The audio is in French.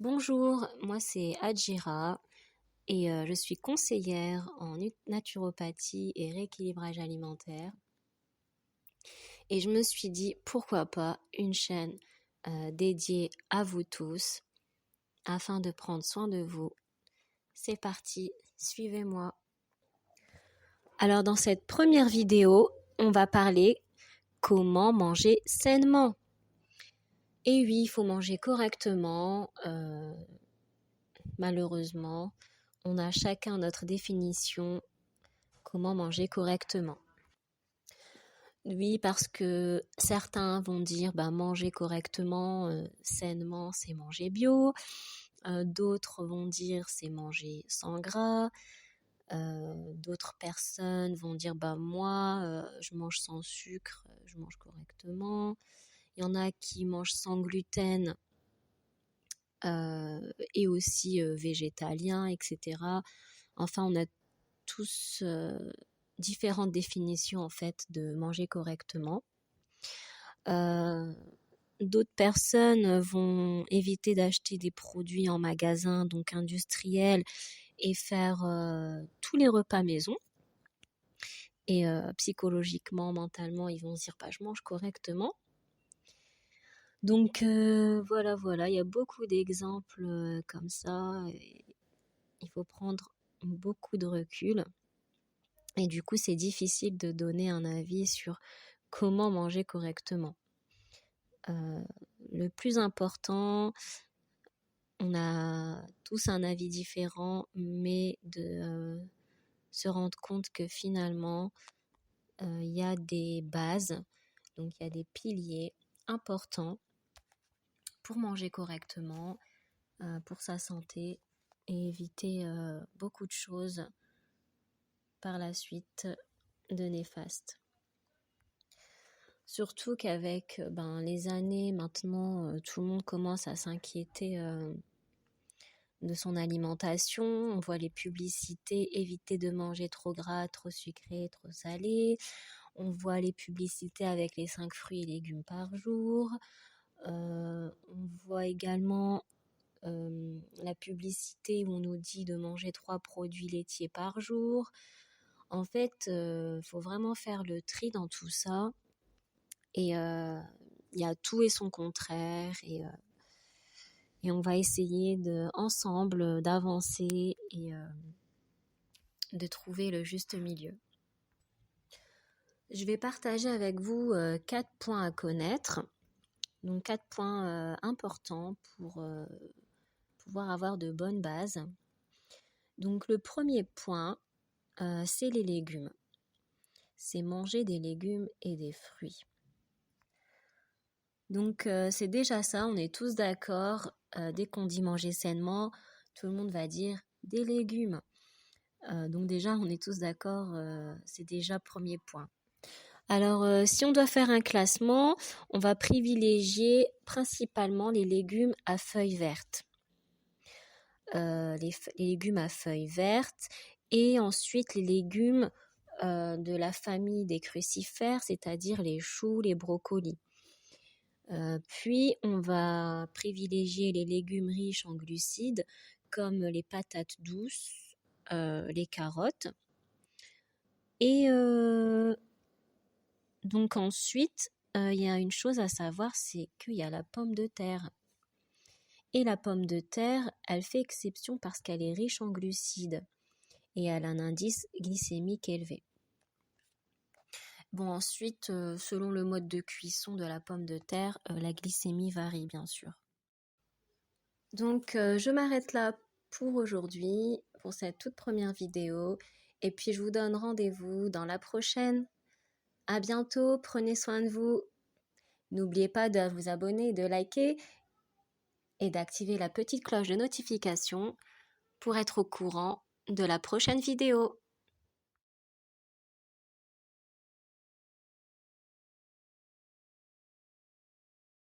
Bonjour, moi c'est Adjira et je suis conseillère en naturopathie et rééquilibrage alimentaire. Et je me suis dit pourquoi pas une chaîne dédiée à vous tous afin de prendre soin de vous. C'est parti, suivez-moi. Alors dans cette première vidéo, on va parler comment manger sainement. Et oui, il faut manger correctement. Malheureusement, on a chacun notre définition comment manger correctement. Oui, parce que certains vont dire manger correctement, sainement, c'est manger bio. D'autres vont dire c'est manger sans gras. D'autres personnes vont dire moi, je mange sans sucre, je mange correctement. Il y en a qui mangent sans gluten et aussi végétalien, etc. Enfin, on a tous différentes définitions en fait de manger correctement. D'autres personnes vont éviter d'acheter des produits en magasin, donc industriels, et faire tous les repas maison. Et psychologiquement, mentalement, ils vont se dire je mange correctement. Donc voilà, il y a beaucoup d'exemples comme ça. Et il faut prendre beaucoup de recul. Et du coup, c'est difficile de donner un avis sur comment manger correctement. Le plus important, on a tous un avis différent, mais de se rendre compte que finalement, il y a des bases, donc il y a des piliers importants pour manger correctement, pour sa santé et éviter beaucoup de choses par la suite de néfastes. Surtout qu'avec les années maintenant, tout le monde commence à s'inquiéter de son alimentation. On voit les publicités, éviter de manger trop gras, trop sucré, trop salé. On voit les publicités avec les 5 fruits et légumes par jour. On voit également la publicité où on nous dit de manger 3 produits laitiers par jour. En fait, faut vraiment faire le tri dans tout ça. Et il y a tout et son contraire. Et on va essayer ensemble d'avancer et de trouver le juste milieu. Je vais partager avec vous 4 points à connaître. Donc 4 points importants pour pouvoir avoir de bonnes bases. Donc le premier point, c'est les légumes. C'est manger des légumes et des fruits. Donc c'est déjà ça, on est tous d'accord. Dès qu'on dit manger sainement, tout le monde va dire des légumes. Donc déjà, on est tous d'accord, c'est déjà premier point. Alors, si on doit faire un classement, on va privilégier principalement les légumes à feuilles vertes. Les légumes à feuilles vertes et ensuite les légumes de la famille des crucifères, c'est-à-dire les choux, les brocolis. Puis, on va privilégier les légumes riches en glucides comme les patates douces, les carottes. Et donc ensuite, il y a une chose à savoir, c'est qu'il y a la pomme de terre. Et la pomme de terre, elle fait exception parce qu'elle est riche en glucides et elle a un indice glycémique élevé. Bon, ensuite, selon le mode de cuisson de la pomme de terre, la glycémie varie bien sûr. Donc, je m'arrête là pour aujourd'hui, pour cette toute première vidéo. Et puis, je vous donne rendez-vous dans la prochaine. À bientôt, prenez soin de vous. N'oubliez pas de vous abonner, de liker et d'activer la petite cloche de notification pour être au courant de la prochaine vidéo.